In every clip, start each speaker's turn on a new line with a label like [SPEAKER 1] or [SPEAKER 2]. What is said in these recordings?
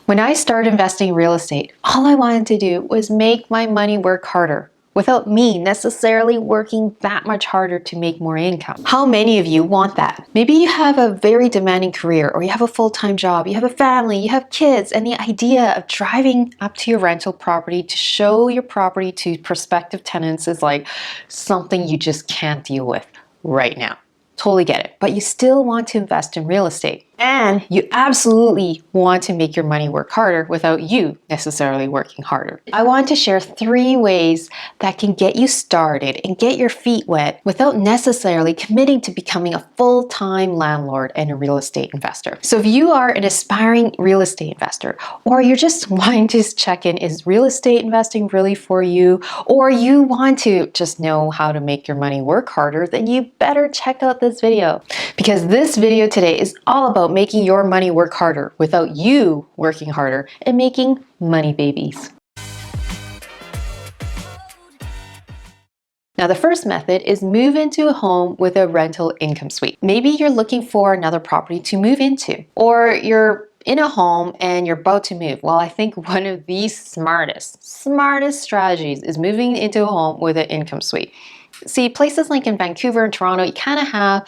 [SPEAKER 1] When I started investing in real estate, all I wanted to do was make my money work harder without me necessarily working that much harder to make more income. How many of you want that? Maybe you have a very demanding career, or you have a full-time job, you have a family, you have kids, and the idea of driving up to your rental property to show your property to prospective tenants is like something you just can't deal with right now. Totally get it. But you still want to invest in real estate. And you absolutely want to make your money work harder without you necessarily working harder. I want to share 3 ways that can get you started and get your feet wet without necessarily committing to becoming a full-time landlord and a real estate investor. So if you are an aspiring real estate investor, or you're just wanting to check in, is real estate investing really for you? Or you want to just know how to make your money work harder, then you better check out this video. Because this video today is all about making your money work harder without you working harder and making money babies. Now, the first method is move into a home with a rental income suite. Maybe you're looking for another property to move into, or you're in a home and you're about to move. Well, I think one of the smartest strategies is moving into a home with an income suite. See, places like in Vancouver and Toronto, you kind of have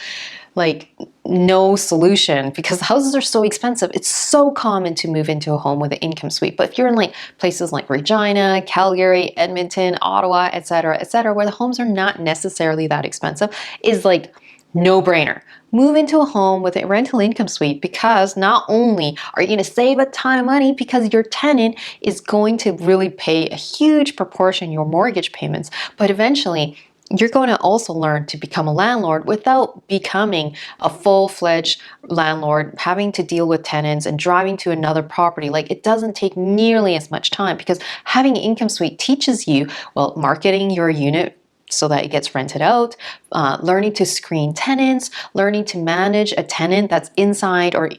[SPEAKER 1] like no solution because houses are so expensive. It's so common to move into a home with an income suite. But if you're in like places like Regina, Calgary, Edmonton, Ottawa, etc., where the homes are not necessarily that expensive, is like no-brainer. Move into a home with a rental income suite, because not only are you going to save a ton of money because your tenant is going to really pay a huge proportion of your mortgage payments, but eventually you're going to also learn to become a landlord without becoming a full-fledged landlord, having to deal with tenants and driving to another property. Like, it doesn't take nearly as much time, because having an income suite teaches you, well, marketing your unit so that it gets rented out, learning to screen tenants, learning to manage a tenant that's inside or,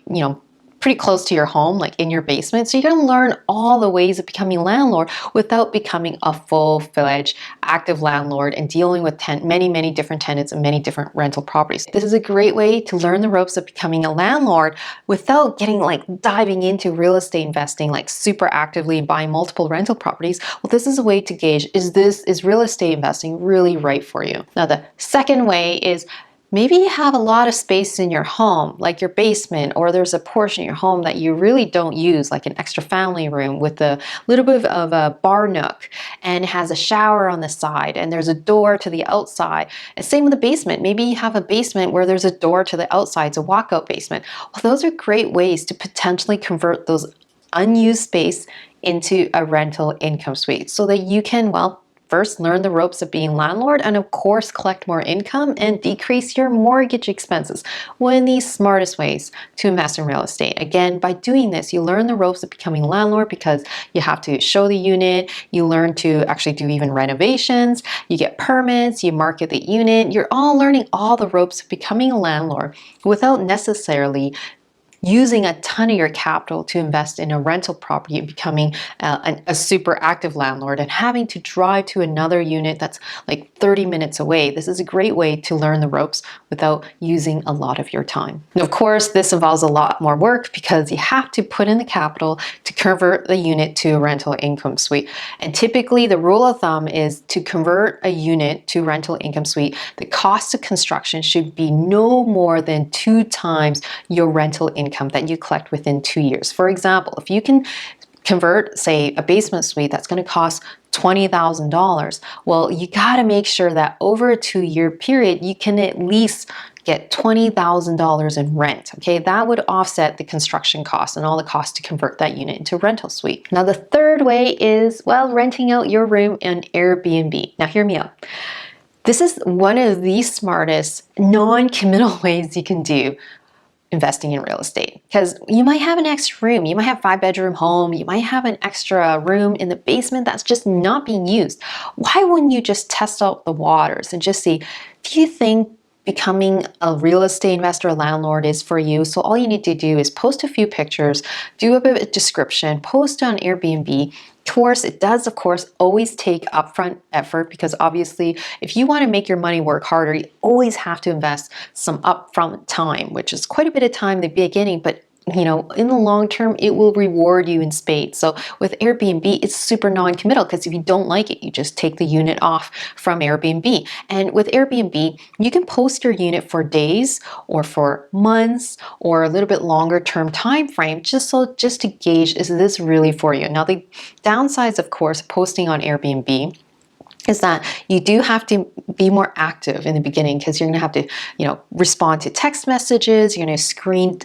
[SPEAKER 1] pretty close to your home, like in your basement. So you're going to learn all the ways of becoming a landlord without becoming a full-fledged active landlord and dealing with many different tenants and many different rental properties. This is a great way to learn the ropes of becoming a landlord without diving into real estate investing like super actively and buying multiple rental properties. Well, this is a way to gauge, is real estate investing really right for you? Now, the second way is, maybe you have a lot of space in your home, like your basement, or there's a portion of your home that you really don't use, like an extra family room with a little bit of a bar nook, and it has a shower on the side, and there's a door to the outside. And same with the basement. Maybe you have a basement where there's a door to the outside, it's a walkout basement. Well, those are great ways to potentially convert those unused space into a rental income suite so that you can, well, first, learn the ropes of being landlord, and of course, collect more income and decrease your mortgage expenses. One of the smartest ways to invest in real estate. Again, by doing this, you learn the ropes of becoming a landlord, because you have to show the unit, you learn to actually do even renovations, you get permits, you market the unit. You're all learning all the ropes of becoming a landlord without necessarily using a ton of your capital to invest in a rental property and becoming a super active landlord and having to drive to another unit that's like 30 minutes away. This is a great way to learn the ropes without using a lot of your time. And of course, this involves a lot more work because you have to put in the capital to convert the unit to a rental income suite. And typically the rule of thumb is to convert a unit to rental income suite, the cost of construction should be no more than 2 times your rental income that you collect within 2 years. For example, if you can convert, say, a basement suite that's going to cost $20,000, well, you got to make sure that over a 2-year period, you can at least get $20,000 in rent. Okay, that would offset the construction costs and all the costs to convert that unit into a rental suite. Now, the third way is, well, renting out your room in Airbnb. Now, hear me out. This is one of the smartest non-committal ways you can do investing in real estate, because you might have an extra room, you might have a 5-bedroom home, you might have an extra room in the basement that's just not being used. Why wouldn't you just test out the waters and just see, do you think becoming a real estate investor, a landlord, is for you? So all you need to do is post a few pictures, do a bit of a description, post on Airbnb. Of course, it does, of course, always take upfront effort, because obviously if you want to make your money work harder, you always have to invest some upfront time, which is quite a bit of time in the beginning, but in the long term, it will reward you in spades. So with Airbnb, it's super non-committal because if you don't like it, you just take the unit off from Airbnb. And with Airbnb, you can post your unit for days or for months or a little bit longer term time frame, just to gauge, is this really for you? Now, the downsides, of course, posting on Airbnb is that you do have to be more active in the beginning because you're going to have to, respond to text messages. You're going to screen,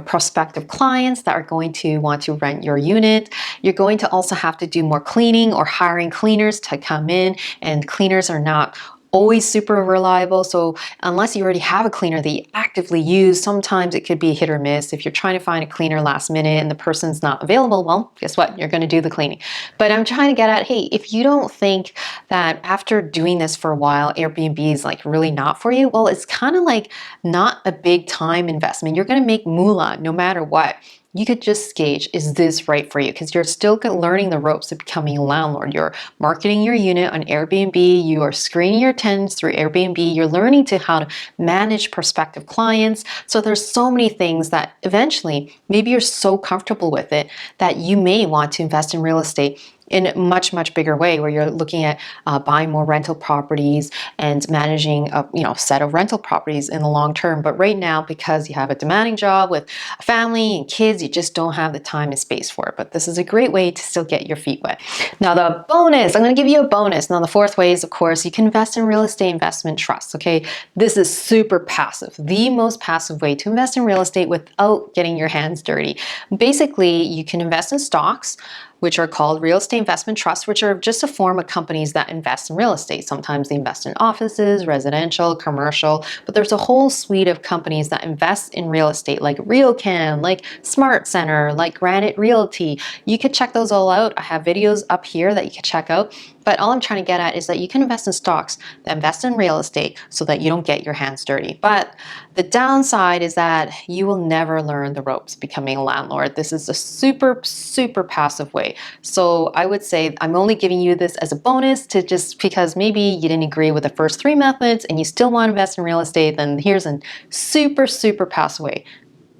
[SPEAKER 1] prospective clients that are going to want to rent your unit. You're going to also have to do more cleaning or hiring cleaners to come in, and cleaners are not always super reliable. So unless you already have a cleaner that you actively use, sometimes it could be hit or miss. If you're trying to find a cleaner last minute and the person's not available, well, guess what? You're going to do the cleaning. But I'm trying to get at, hey, if you don't think that after doing this for a while, Airbnb is like really not for you, well, it's kind of like not a big time investment. You're going to make moolah no matter what. You could just gauge, is this right for you? Because you're still learning the ropes of becoming a landlord. You're marketing your unit on Airbnb. You are screening your tenants through Airbnb. You're learning how to manage prospective clients. So there's so many things that eventually, maybe you're so comfortable with it that you may want to invest in real estate in a much, much bigger way, where you're looking at buying more rental properties and managing a set of rental properties in the long term. But right now, because you have a demanding job with a family and kids, you just don't have the time and space for it. But this is a great way to still get your feet wet. Now, the bonus, I'm going to give you a bonus. Now, the fourth way is, of course, you can invest in real estate investment trusts. Okay, this is super passive, the most passive way to invest in real estate without getting your hands dirty. Basically, you can invest in stocks, which are called real estate investment trusts, which are just a form of companies that invest in real estate. Sometimes they invest in offices, residential, commercial, but there's a whole suite of companies that invest in real estate, like RealCam, like Smart Center, like Granite Realty. You could check those all out. I have videos up here that you can check out. But all I'm trying to get at is that you can invest in stocks that invest in real estate so that you don't get your hands dirty. But the downside is that you will never learn the ropes becoming a landlord. This is a super, super passive way. So I would say I'm only giving you this as a bonus, to just because maybe you didn't agree with the first three methods and you still want to invest in real estate, then here's a super, super passive way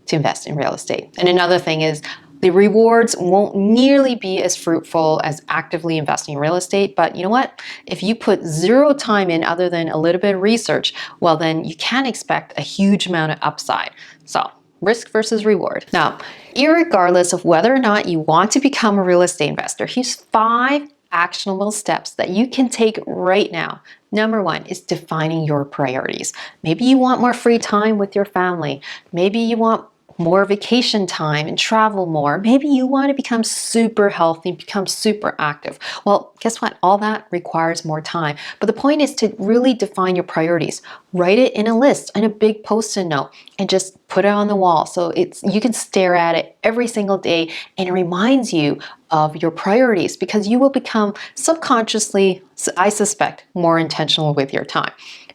[SPEAKER 1] to invest in real estate. And another thing is, the rewards won't nearly be as fruitful as actively investing in real estate. But you know what? If you put zero time in other than a little bit of research, well, then you can expect a huge amount of upside. So risk versus reward. Now, irregardless of whether or not you want to become a real estate investor, here's 5 actionable steps that you can take right now. Number 1 is defining your priorities. Maybe you want more free time with your family. Maybe you want more vacation time and travel more. Maybe you want to become super healthy, become super active. Well, guess what? All that requires more time. But the point is to really define your priorities. Write it in a list, in a big post-it note, and just put it on the wall. So you can stare at it every single day, and it reminds you of your priorities, because you will become subconsciously, I suspect, more intentional with your time.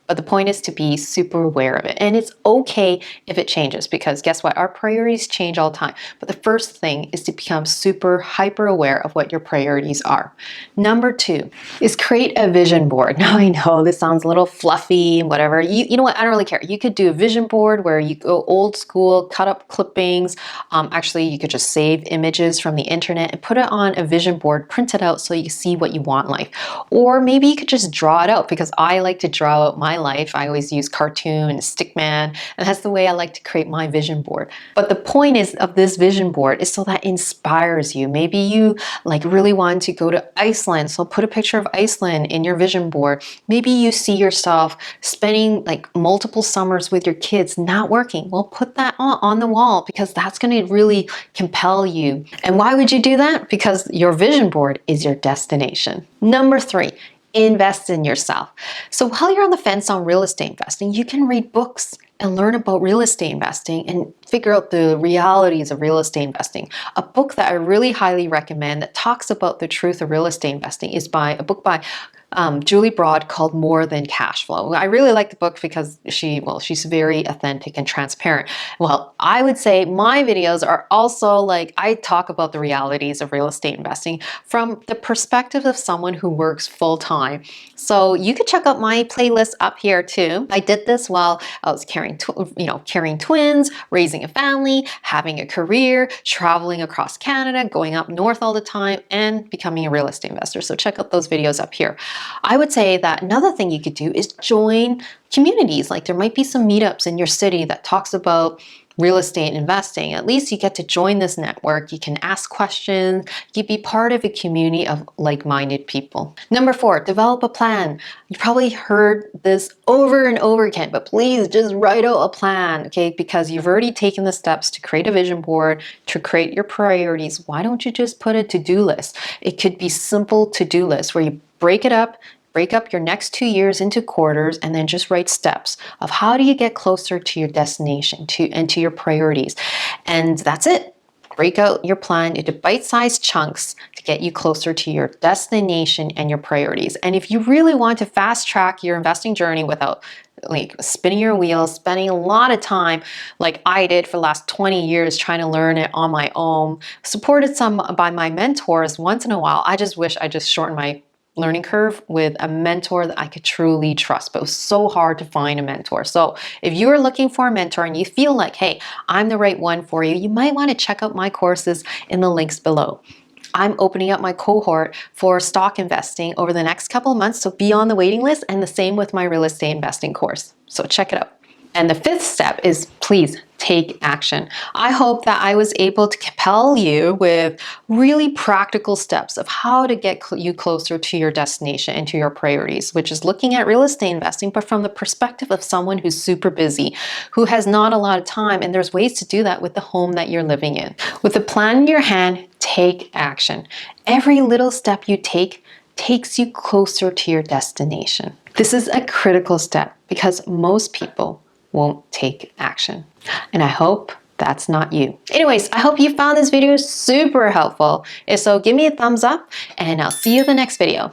[SPEAKER 1] But the point is to be super aware of it. And it's okay if it changes, because guess what? Our priorities change all the time. But the first thing is to become super hyper aware of what your priorities are. Number 2 is create a vision board. Now, I know this sounds a little fluffy and whatever. You know what? I don't really care. You could do a vision board where you go old school, cut up clippings. Actually, you could just save images from the internet and put it on a vision board, print it out so you see what you want in life. Or maybe you could just draw it out, because I like to draw out my life. I always use cartoon and stickman, and that's the way I like to create my vision board. But the point is of this vision board is so that inspires you. Maybe you really want to go to Iceland, so put a picture of Iceland in your vision board. Maybe you see yourself spending multiple summers with your kids not working. Well, put that on the wall, because that's going to really compel you. And why would you do that? Because your vision board is your destination. Number 3, invest in yourself. So while you're on the fence on real estate investing, you can read books and learn about real estate investing and figure out the realities of real estate investing. A book that I really highly recommend that talks about the truth of real estate investing is a book by Julie Broad called More Than Cash Flow. I really like the book because she's very authentic and transparent. Well, I would say my videos are also I talk about the realities of real estate investing from the perspective of someone who works full time. So you could check out my playlist up here too. I did this while I was carrying twins, raising raising a family, having a career, traveling across Canada, going up north all the time, and becoming a real estate investor. So check out those videos up here. I would say that another thing you could do is join communities. Like there might be some meetups in your city that talks about real estate investing. At least you get to join this network. You can ask questions. You be part of a community of like-minded people. Number 4, develop a plan. You probably heard this over and over again, but please just write out a plan, okay? Because you've already taken the steps to create a vision board, to create your priorities. Why don't you just put a to-do list? It could be simple to-do list where you break it up, break up your next 2 years into quarters, and then just write steps of how do you get closer to your destination and to your priorities. And that's it. Break out your plan into bite-sized chunks to get you closer to your destination and your priorities. And if you really want to fast track your investing journey without like spinning your wheels, spending a lot of time like I did for the last 20 years trying to learn it on my own, supported some by my mentors once in a while, I just wish I just shortened my learning curve with a mentor that I could truly trust, but it was so hard to find a mentor. So if you are looking for a mentor and you feel like, hey, I'm the right one for you, you might want to check out my courses in the links below. I'm opening up my cohort for stock investing over the next couple of months, so be on the waiting list, and the same with my real estate investing course. So check it out. And the 5th step is please take action. I hope that I was able to compel you with really practical steps of how to get you closer to your destination and to your priorities, which is looking at real estate investing, but from the perspective of someone who's super busy, who has not a lot of time, and there's ways to do that with the home that you're living in. With a plan in your hand, take action. Every little step you take takes you closer to your destination. This is a critical step because most people won't take action. And I hope that's not you. Anyways, I hope you found this video super helpful. If so, give me a thumbs up and I'll see you in the next video.